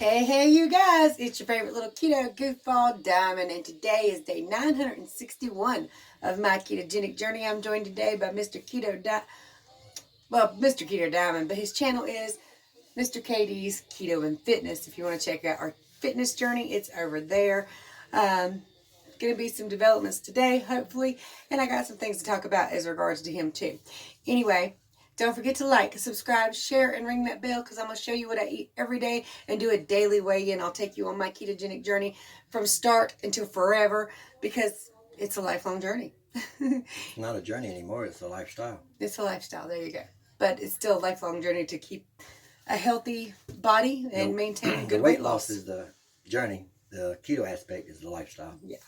Hey, you guys, it's your favorite little keto goofball Diamond, and today is day 961 of my ketogenic journey. I'm joined today by Mr. Mr. Keto Diamond, but his channel is Mr. KD's Keto and Fitness. If you want to check out our fitness journey, it's over there. Going to be some developments today, hopefully, and I got some things to talk about as regards to him too. Anyway, don't forget to like, subscribe, share, and ring that bell because I'm going to show you what I eat every day and do a daily weigh-in. I'll take you on my ketogenic journey from start until forever because it's a lifelong journey. It's not a journey anymore. It's a lifestyle. It's a lifestyle. There you go. But it's still a lifelong journey to keep a healthy body and maintain good weight loss. Is the journey. The keto aspect is the lifestyle. Yeah.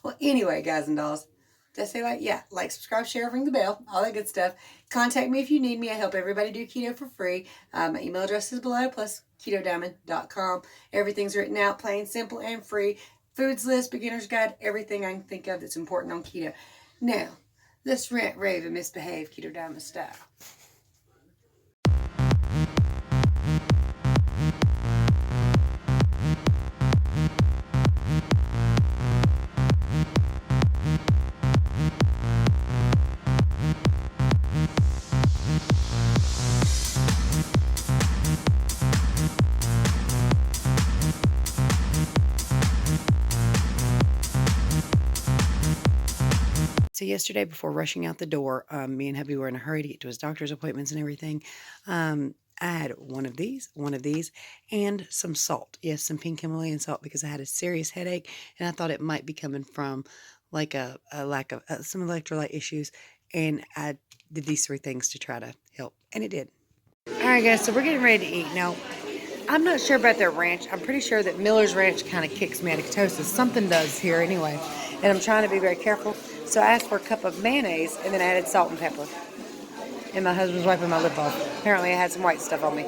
Well, anyway, guys and dolls. Did I say like? Yeah. Like, subscribe, share, ring the bell. All that good stuff. Contact me if you need me. I help everybody do keto for free. My email address is below, plus ketodiamond.com. Everything's written out, plain, simple, and free. Foods list, beginner's guide, everything I can think of that's important on keto. Now, let's rant, rave, and misbehave Keto Diamond style. So yesterday, before rushing out the door, me and hubby were in a hurry to get to his doctor's appointments and everything. I had one of these, and some salt. Yes, some pink Himalayan salt because I had a serious headache, and I thought it might be coming from like a lack of some electrolyte issues. And I did these three things to try to help, and it did. All right, guys, so we're getting ready to eat. Now, I'm not sure about their ranch. I'm pretty sure that Miller's Ranch kind of kicks me out of ketosis. Something does here anyway, and I'm trying to be very careful. So I asked for a cup of mayonnaise, and then I added salt and pepper. And my husband's wiping my lip off. Apparently I had some white stuff on me.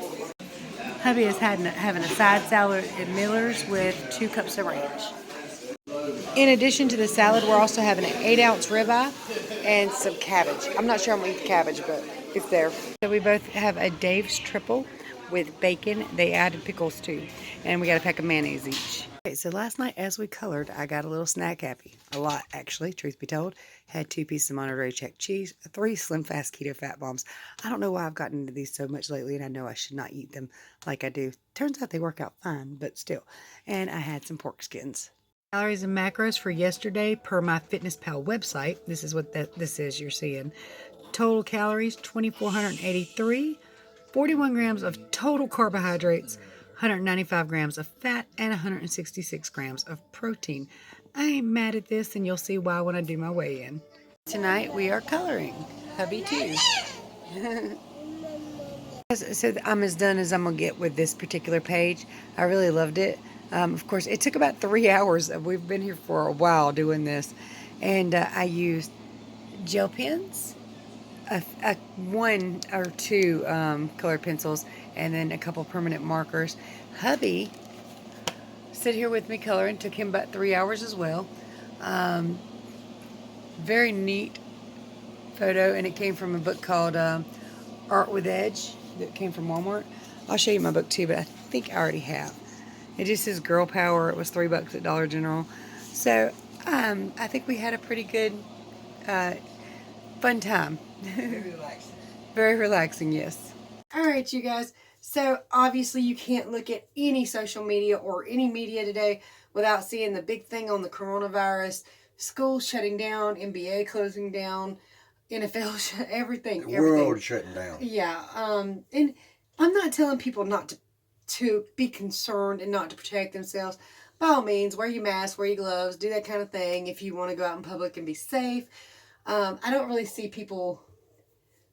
Hubby is having a side salad at Miller's with 2 cups of ranch. In addition to the salad, we're also having an 8-ounce ribeye and some cabbage. I'm not sure I'm going to eat the cabbage, but it's there. So we both have a Dave's triple with bacon. They added pickles too. And we got a pack of mayonnaise each. Okay, so last night as we colored, I got a little snack happy. A lot, actually, truth be told. Had 2 pieces of Monterey Jack cheese, 3 Slim Fast Keto Fat Bombs. I don't know why I've gotten into these so much lately, and I know I should not eat them like I do. Turns out they work out fine, but still. And I had some pork skins. Calories and macros for yesterday per my FitnessPal website. This is what this is you're seeing. Total calories, 2,483. 41 grams of total carbohydrates, 195 grams of fat, and 166 grams of protein. I ain't mad at this, and you'll see why when I do my weigh-in. Tonight we are coloring. Hubby too. So I'm as done as I'm going to get with this particular page. I really loved it. Of course, it took about 3 hours. We've been here for a while doing this. And I used gel pens, 1 or 2 colored pencils, and then a couple permanent markers. Hubby sit here with me coloring. Took him about 3 hours as well. Very neat photo, and it came from a book called Art with Edge that came from Walmart. I'll show you my book too, but I think I already have. It just says Girl Power. It was $3 at Dollar General. So I think we had a pretty good fun time. Very relaxing. Very relaxing, yes. All right, you guys. So obviously you can't look at any social media or any media today without seeing the big thing on the coronavirus. Schools shutting down, NBA closing down, NFL, everything. The world shutting down. Yeah. And I'm not telling people not to be concerned and not to protect themselves. By all means, wear your mask, wear your gloves, do that kind of thing if you want to go out in public and be safe. I don't really see people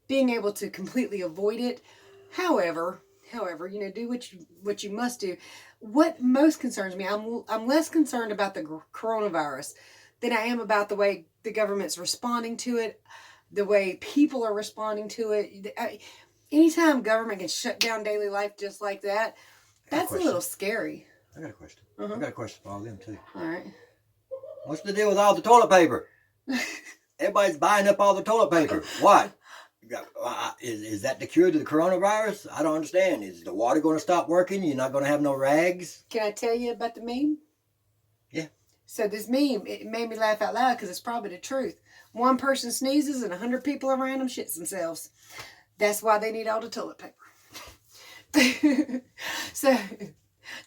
being able to completely avoid it. However, do what you must do. What most concerns me, I'm less concerned about the coronavirus than I am about the way the government's responding to it, the way people are responding to it. Anytime government can shut down daily life just like that, that's a little scary. I got a question. I got a question for all them too. All right. What's the deal with all the toilet paper? Everybody's buying up all the toilet paper. Why? Is that the cure to the coronavirus? I don't understand. Is the water going to stop working? You're not going to have no rags? Can I tell you about the meme? Yeah. So this meme, it made me laugh out loud because it's probably the truth. One person sneezes and 100 people around them shits themselves. That's why they need all the toilet paper. So,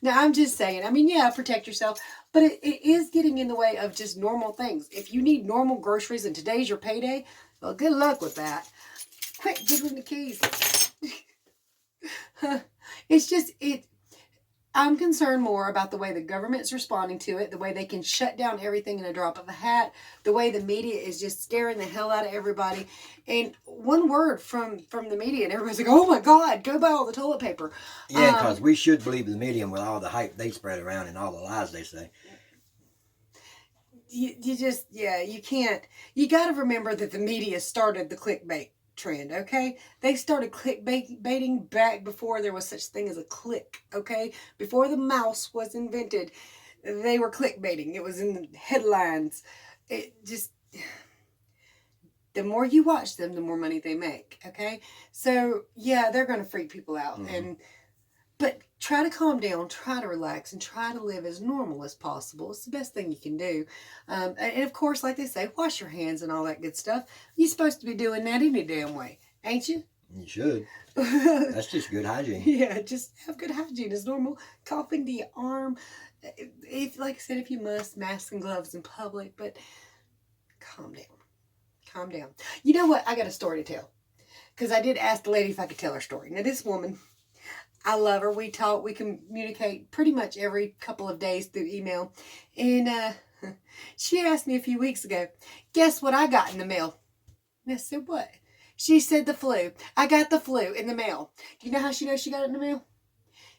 now I'm just saying, I mean, yeah, protect yourself, but it is getting in the way of just normal things. If you need normal groceries and today's your payday, well, good luck with that. Quit jiggling the keys. It's just, I'm concerned more about the way the government's responding to it, the way they can shut down everything in a drop of a hat, the way the media is just scaring the hell out of everybody. And one word from the media, and everybody's like, oh my God, go buy all the toilet paper. Yeah, because we should believe the media with all the hype they spread around and all the lies they say. You just, yeah, you can't. You got to remember that the media started the clickbait trend, okay? They started clickbaiting back before there was such thing as a click, okay? Before the mouse was invented, they were clickbaiting. It was in the headlines. It just, the more you watch them, the more money they make, okay? So, yeah, they're going to freak people out. But try to calm down, try to relax, and try to live as normal as possible. It's the best thing you can do. And of course, like they say, wash your hands and all that good stuff. You're supposed to be doing that any damn way, ain't you? You should. That's just good hygiene. Yeah, just have good hygiene as normal. Coughing to your arm. If, like I said, if you must, masks and gloves in public. But calm down. Calm down. You know what? I got a story to tell. Because I did ask the lady if I could tell her story. Now, this woman, I love her. We talk, we communicate pretty much every couple of days through email. And she asked me a few weeks ago, guess what I got in the mail? And I said, what? She said the flu. I got the flu in the mail. Do you know how she knows she got it in the mail?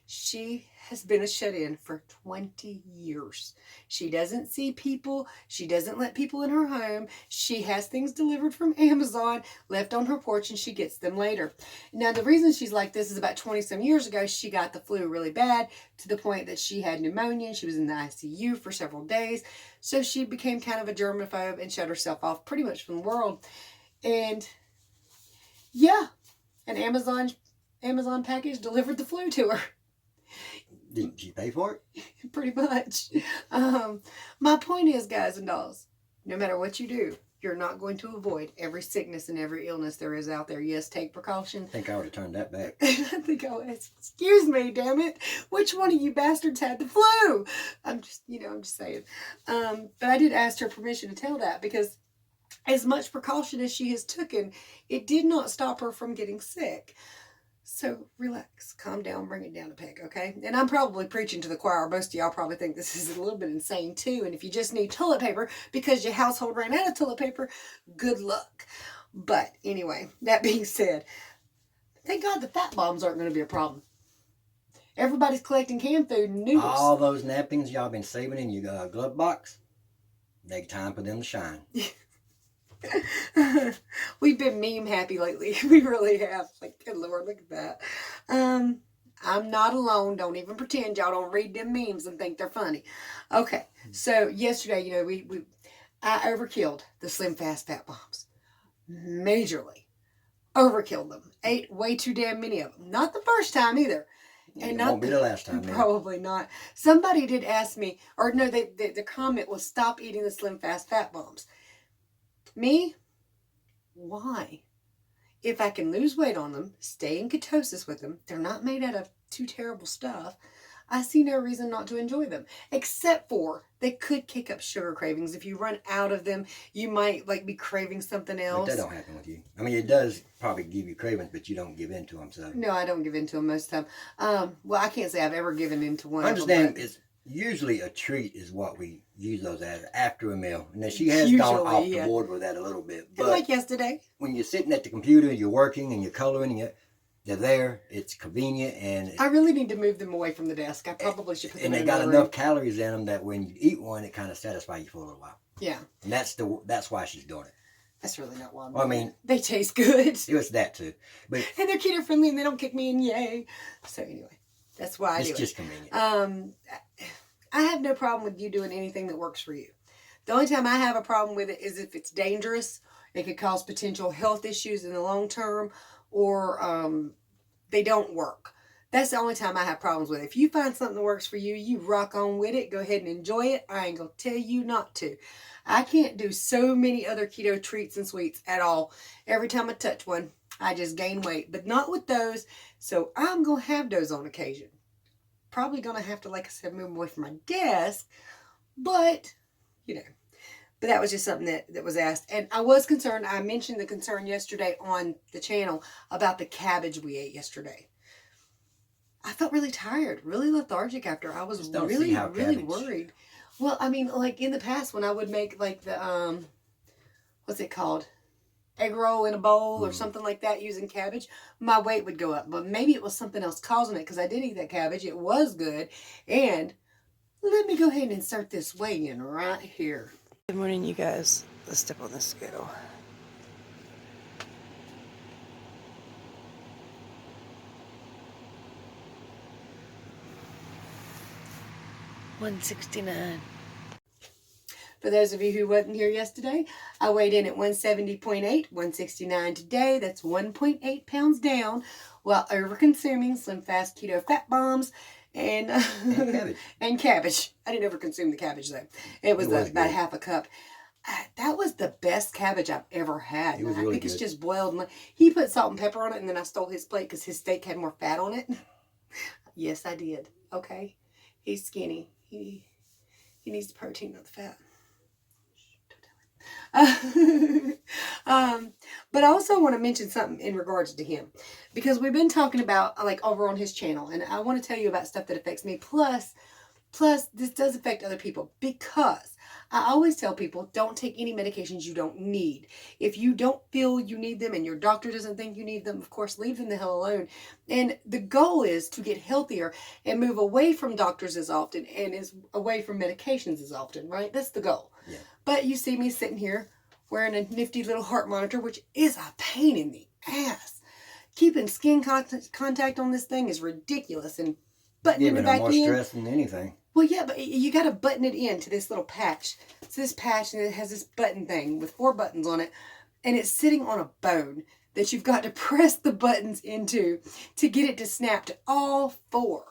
She has been a shut-in for 20 years. She doesn't see people. She doesn't let people in her home. She has things delivered from Amazon, left on her porch, and she gets them later. Now, the reason she's like this is about 20-some years ago, she got the flu really bad to the point that she had pneumonia, and she was in the ICU for several days. So she became kind of a germaphobe and shut herself off pretty much from the world. And yeah, an Amazon package delivered the flu to her. Did you pay for it? Pretty much. My point is, guys and dolls, no matter what you do, you're not going to avoid every sickness and every illness there is out there. Yes, take precaution. I think I would have turned that back. I think I was. Excuse me, damn it. Which one of you bastards had the flu? I'm just saying. But I did ask her permission to tell that because as much precaution as she has taken, it did not stop her from getting sick. So relax, calm down, bring it down a peg, okay? And I'm probably preaching to the choir. Most of y'all probably think this is a little bit insane too. And if you just need toilet paper because your household ran out of toilet paper, good luck. But anyway, that being said, thank God the fat bombs aren't going to be a problem. Everybody's collecting canned food and noodles. All those napkins y'all been saving in your glove box, they time for them to shine. We've been meme happy lately. We really have. Like, good Lord, look at that. I'm not alone. Don't even pretend y'all don't read them memes and think they're funny. Okay, so yesterday, I overkilled the Slim Fast Fat Bombs. Majorly. Overkilled them. Ate way too damn many of them. Not the first time either. And it won't be the last time. Probably not. Somebody did ask me, or no, the comment was stop eating the Slim Fast Fat Bombs. Me? Why? If I can lose weight on them, stay in ketosis with them, they're not made out of too terrible stuff, I see no reason not to enjoy them. Except for they could kick up sugar cravings. If you run out of them, you might be craving something else. But that don't happen with you. I mean, it does probably give you cravings, but you don't give in to them. So no, I don't give in to them most of the time. Well, I can't say I've ever given in to one. I understand it's usually a treat is what we use those as after a meal. And then she has gone off the board with that a little bit. But like yesterday. When you're sitting at the computer, you're working and you're coloring, and they're there, it's convenient. And I really need to move them away from the desk. I probably should put them in the room. And they got enough calories in them that when you eat one, it kind of satisfies you for a little while. Yeah. And that's why she's doing it. That's really not why. I mean, they taste good. It was that too. But and they're keto friendly and they don't kick me in, yay. So anyway, that's why I do it. It's just convenient. I have no problem with you doing anything that works for you. The only time I have a problem with it is if it's dangerous It could cause potential health issues in the long term, or they don't work. That's the only time I have problems with it. If you find something that works for you, you rock on with it. Go ahead and enjoy it. I ain't going to tell you not to. I can't do so many other keto treats and sweets at all. Every time I touch one, I just gain weight. But not with those. So I'm going to have those on occasion. Probably going to have to, like I said, move away from my desk. But, you know. But that was just something that was asked. And I was concerned. I mentioned the concern yesterday on the channel about the cabbage we ate yesterday. I felt really tired, really lethargic after. I was really worried. Well, I mean, like in the past when I would make like the, what's it called? Egg roll in a bowl or something like that using cabbage, my weight would go up. But maybe it was something else causing it because I did eat that cabbage. It was good. And let me go ahead and insert this weigh-in right here. Good morning, you guys. Let's step on the scale. $169. For those of you who wasn't here yesterday, I weighed in at 170.8, 169 today. That's 1.8 pounds down while over-consuming Slim Fast Keto Fat Bombs and cabbage. And cabbage. I didn't over-consume the cabbage, though. It was about half a cup. That was the best cabbage I've ever had. I think it's just boiled. He put salt and pepper on it, and then I stole his plate because his steak had more fat on it. Yes, I did. Okay. He's skinny. He needs the protein, not the fat. But I also want to mention something in regards to him, because we've been talking about like over on his channel, and I want to tell you about stuff that affects me. Plus this does affect other people, because I always tell people, don't take any medications you don't need. If you don't feel you need them and your doctor doesn't think you need them, of course, leave them the hell alone. And the goal is to get healthier and move away from doctors as often and is away from medications as often, right? That's the goal. Yeah. But you see me sitting here wearing a nifty little heart monitor, which is a pain in the ass. Keeping skin contact on this thing is ridiculous, and buttoning it back in. More stress than anything. Well, yeah, but you got to button it into this little patch. It's this patch, and it has this button thing with 4 buttons on it, and it's sitting on a bone that you've got to press the buttons into to get it to snap to all 4.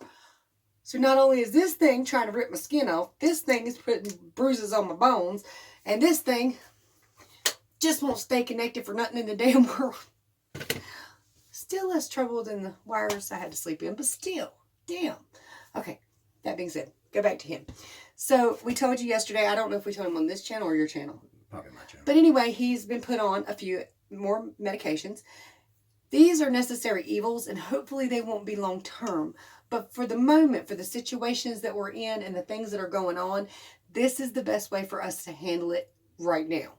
So not only is this thing trying to rip my skin off, this thing is putting bruises on my bones, and this thing just won't stay connected for nothing in the damn world. Still less trouble than the wires I had to sleep in, but still, damn. Okay, that being said, go back to him. So we told you yesterday, I don't know if we told him on this channel or your channel. Probably my channel. But anyway, he's been put on a few more medications. These are necessary evils, and hopefully they won't be long term. But for the moment, for the situations that we're in and the things that are going on, this is the best way for us to handle it right now.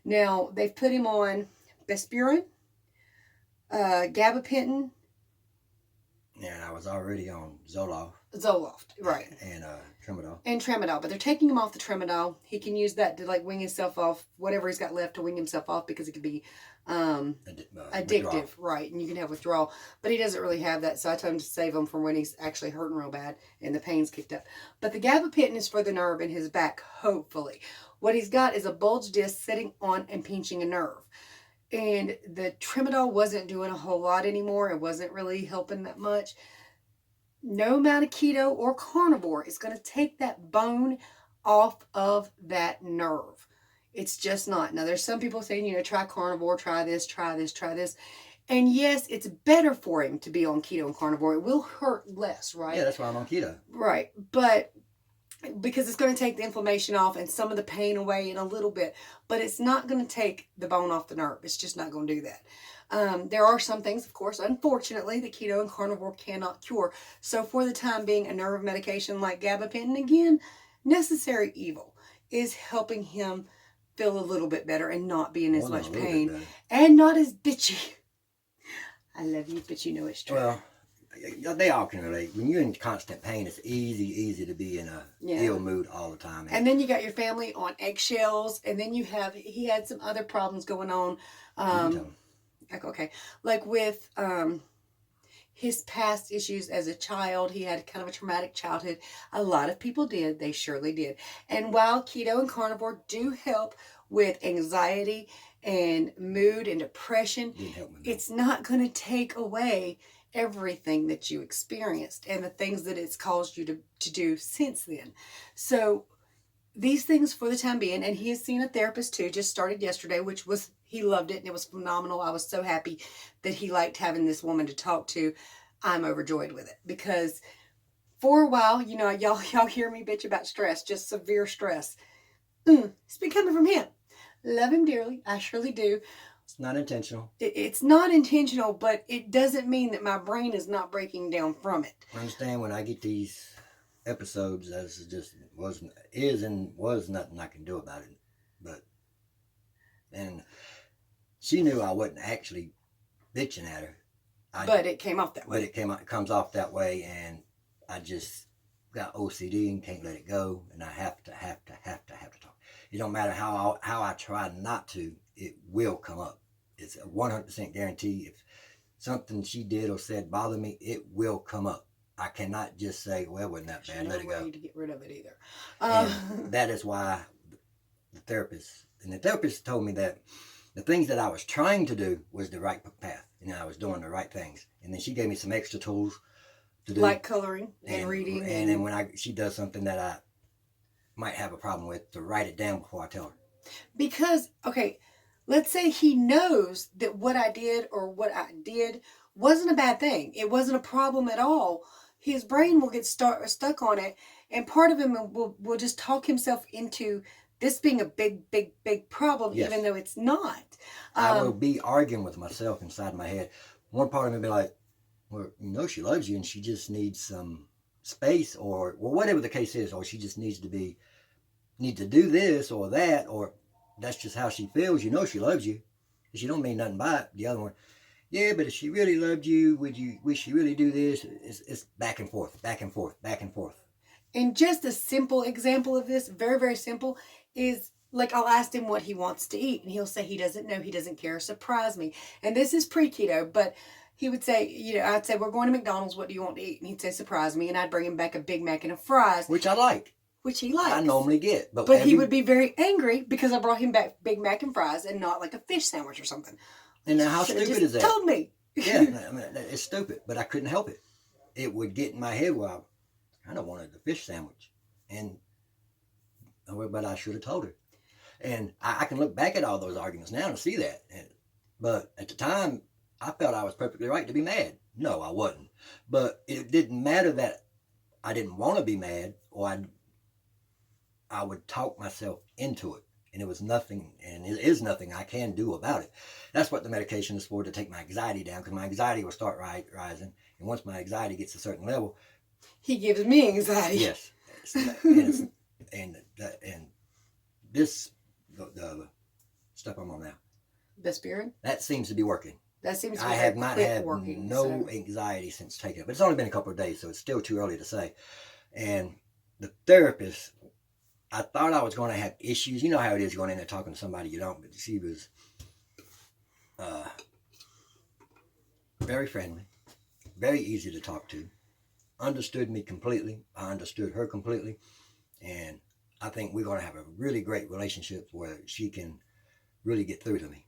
Now, they've put him on Bespurin, gabapentin. Yeah, and I was already on Zoloft. Right. And Tramadol. And Tramadol, but they're taking him off the Tramadol. He can use that to like wing himself off, whatever he's got left to wing himself off, because it could be addictive, withdrawal. Right? And you can have withdrawal, but he doesn't really have that. So I told him to save him from when he's actually hurting real bad and the pain's kicked up. But the gabapentin is for the nerve in his back, hopefully. What he's got is a bulge disc sitting on and pinching a nerve. And the Tramadol wasn't doing a whole lot anymore. It wasn't really helping that much. No amount of keto or carnivore is going to take that bone off of that nerve. It's just not. Now, there's some people saying, try carnivore, try this, try this, try this. And yes, it's better for him to be on keto and carnivore. It will hurt less, right? Yeah, that's why I'm on keto. Right. But because it's going to take the inflammation off and some of the pain away in a little bit, but it's not going to take the bone off the nerve. It's just not going to do that. There are some things, of course, unfortunately, that keto and carnivore cannot cure. So for the time being, a nerve medication like gabapentin, again, necessary evil, is helping him feel a little bit better and not be in as much pain and not as bitchy. I love you, but you know it's true. Well, they all can relate. When you're in constant pain, it's easy to be in a ill mood all the time. And then you got your family on eggshells, and then he had some other problems going on. Like with his past issues as a child, he had kind of a traumatic childhood. A lot of people did. They surely did. And while keto and carnivore do help with anxiety and mood and depression, Didn't help me. it's not going to take away everything that you experienced and the things that it's caused you to do since then. So these things for the time being, and he has seen a therapist too, just started yesterday, which was, he loved it and it was phenomenal. I was so happy that he liked having this woman to talk to. I'm overjoyed with it because for a while, you know, y'all hear me bitch about stress, just severe stress. It's been coming from him. Love him dearly. I surely do. It's not intentional. It's not intentional, but it doesn't mean that my brain is not breaking down from it. I understand when I get these episodes, as it just was nothing I can do about it. But, and she knew I wasn't actually bitching at her. But it came off that way. But it comes off that way, and I just got OCD and can't let it go, and I have to talk. It don't matter how I try not to, it will come up. It's a 100% guarantee. If something she did or said bothered me, it will come up. I cannot just say, well, it wasn't that bad, let it go. To get rid of it either. And that is why the therapist told me that the things that I was trying to do was the right path, and I was doing the right things. And then she gave me some extra tools to do, like coloring and reading. And then when she does something that I might have a problem with, to write it down before I tell her. Because, okay, let's say he knows that what I did or what I did wasn't a bad thing. It wasn't a problem at all. His brain will get stuck on it, and part of him will just talk himself into this being a big problem, yes, even though it's not. I will be arguing with myself inside my head. One part of me will be like, well, you know, she loves you and she just needs some space, or well, whatever the case is, or she just need to do this or that, or that's just how she feels. You know, she loves you. She don't mean nothing by it. The other one, yeah, but if she really loved you, would she really do this? It's back and forth. And just a simple example of this, very, very simple, is like I'll ask him what he wants to eat, and he'll say he doesn't know, he doesn't care, surprise me. And this is pre-keto, but he would say, you know, I'd say, we're going to McDonald's, what do you want to eat? And he'd say, surprise me, and I'd bring him back a Big Mac and a fries. Which I like. Which he likes. I normally get. But he would be very angry because I brought him back Big Mac and fries and not like a fish sandwich or something. And now how stupid is that? Told me. Yeah, I mean, it's stupid, but I couldn't help it. It would get in my head where I kind of wanted the fish sandwich. But I should have told her. And I can look back at all those arguments now and see that. But at the time, I felt I was perfectly right to be mad. No, I wasn't. But it didn't matter that I didn't want to be mad, or I would talk myself into it. And it was nothing, and it is nothing I can do about it. That's what the medication is for, to take my anxiety down, because my anxiety will start rising. And once my anxiety gets a certain level, he gives me anxiety. Yes. And this, the stuff I'm on now, Vespirin, that seems to be working. That seems to be I have not had no anxiety since taking it, but it's only been a couple of days, so it's still too early to say. And the therapist, I thought I was going to have issues. You know how it is going in there talking to somebody you don't, but she was very friendly, very easy to talk to, understood me completely. I understood her completely. And I think we're going to have a really great relationship where she can really get through to me.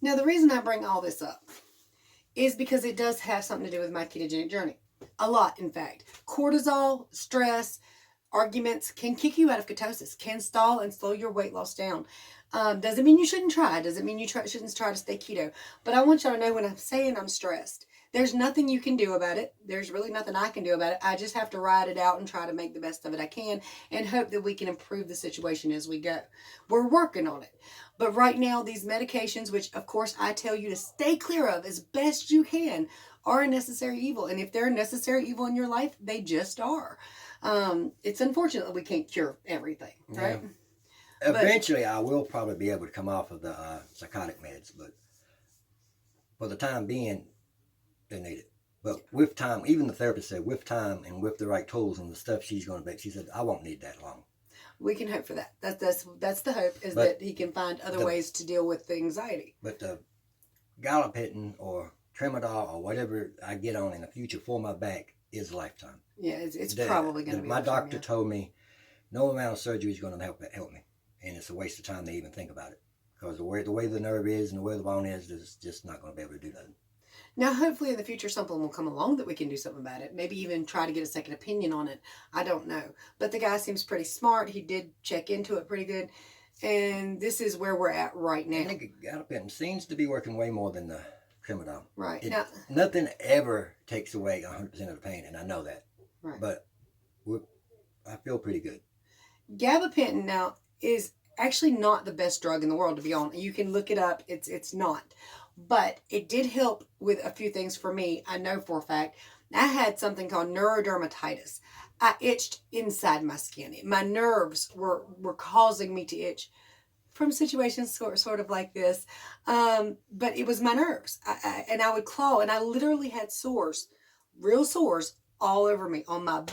Now, the reason I bring all this up is because it does have something to do with my ketogenic journey. A lot, in fact. Cortisol, stress, arguments can kick you out of ketosis, can stall and slow your weight loss down. Doesn't mean you shouldn't try. Doesn't mean you shouldn't try to stay keto. But I want y'all to know, when I'm saying I'm stressed, there's nothing you can do about it. There's really nothing I can do about it. I just have to ride it out and try to make the best of it I can and hope that we can improve the situation as we go. We're working on it. But right now, these medications, which of course I tell you to stay clear of as best you can, are a necessary evil. And if they're a necessary evil in your life, they just are. It's unfortunate that we can't cure everything, right? Yeah. Eventually, I will probably be able to come off of the psychotic meds, but for the time being, they need it. But with time, even the therapist said, with time and with the right tools and the stuff she's going to make, she said, I won't need that long. We can hope for that. That's the hope, is that he can find other ways to deal with the anxiety. But the gabapentin or tramadol or whatever I get on in the future for my back is lifetime. Yeah, it's probably going to be. My doctor told me no amount of surgery is going to help me, and it's a waste of time to even think about it. because the way the nerve is and the way the bone is, it's just not going to be able to do nothing. Now, hopefully in the future, something will come along that we can do something about it. Maybe even try to get a second opinion on it. I don't know. But the guy seems pretty smart. He did check into it pretty good. And this is where we're at right now. I think gabapentin seems to be working way more than the Criminal. Right. It, Now, nothing ever takes away 100% of the pain, and I know that. right. But I feel pretty good. Gabapentin now is actually not the best drug in the world, to be honest. You can look it up. It's not. But it did help with a few things for me. I know for a fact. I had something called neurodermatitis. I itched inside my skin. My nerves were causing me to itch from situations sort of like this. But it was my nerves. And I would claw, and I literally had sores, real sores, all over me, on my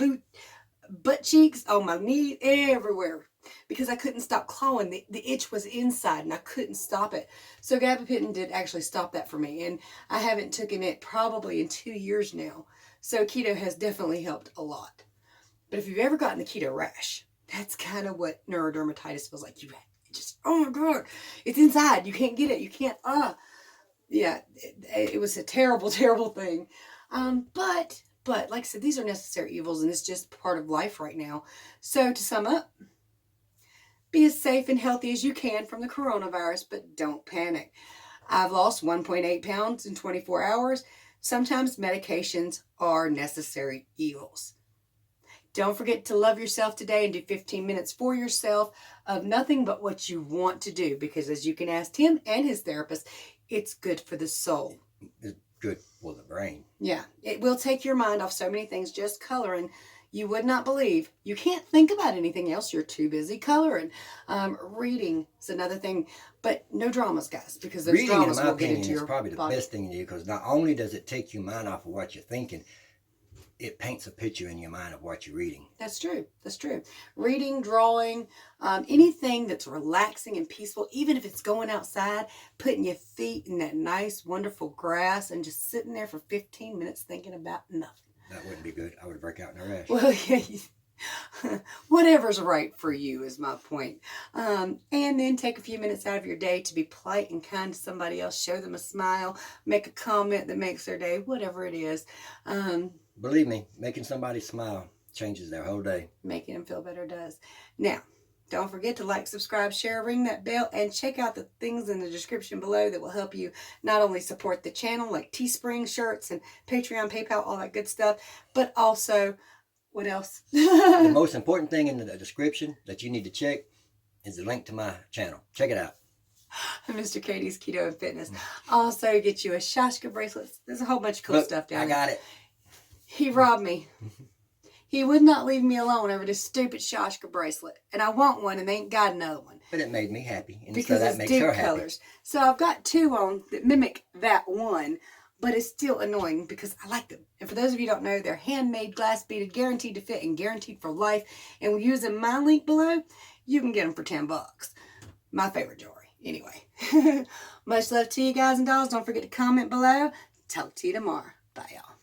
butt cheeks, on my knee, everywhere, because I couldn't stop clawing. The itch was inside, and I couldn't stop it. So gabapentin did actually stop that for me, and I haven't taken it probably in 2 years now. So keto has definitely helped a lot. But if you've ever gotten the keto rash, that's kind of what neurodermatitis feels like. You just, oh my God, it's inside. You can't get it. You can't, yeah, it was a terrible, terrible thing. But like I said, these are necessary evils, and it's just part of life right now. So to sum up, be as safe and healthy as you can from the coronavirus, but don't panic. I've lost 1.8 pounds in 24 hours. Sometimes medications are necessary evils. Don't forget to love yourself today and do 15 minutes for yourself of nothing but what you want to do, because as you can ask him and his therapist, it's good for the soul. It's good for the brain. Yeah, it will take your mind off so many things. Just coloring, you would not believe. You can't think about anything else. You're too busy coloring. Reading is another thing, but no dramas, guys, because those Reading, dramas in my will get opinion, into is your probably the body. best thing to do, because not only does it take your mind off of what you're thinking, it paints a picture in your mind of what you're reading. That's true. That's true. Reading, drawing, anything that's relaxing and peaceful, even if it's going outside, putting your feet in that nice, wonderful grass and just sitting there for 15 minutes thinking about nothing. That wouldn't be good. I would break out in a rash. Well, yeah, whatever's right for you is my point. And then take a few minutes out of your day to be polite and kind to somebody else. Show them a smile, make a comment that makes their day, whatever it is. Believe me, making somebody smile changes their whole day. Making them feel better does. Now, don't forget to like, subscribe, share, ring that bell, and check out the things in the description below that will help you not only support the channel, like Teespring shirts and Patreon, PayPal, all that good stuff, but also, what else? The most important thing in the description that you need to check is the link to my channel. Check it out. Mr. Katie's Keto and Fitness. Also get you a Shashka bracelet. There's a whole bunch of cool Look, stuff down I there. got it. He robbed me. He would not leave me alone over this stupid Shashka bracelet. And I want one, and they ain't got another one. But it made me happy. And Because so that it's makes dupe her happy. colors. So I've got two on that mimic that one, but it's still annoying because I like them. And for those of you who don't know, they're handmade, glass beaded, guaranteed to fit, and guaranteed for life. And using my link below, you can get them for $10. My favorite jewelry. Anyway, much love to you guys and dolls. Don't forget to comment below. Talk to you tomorrow. Bye, y'all.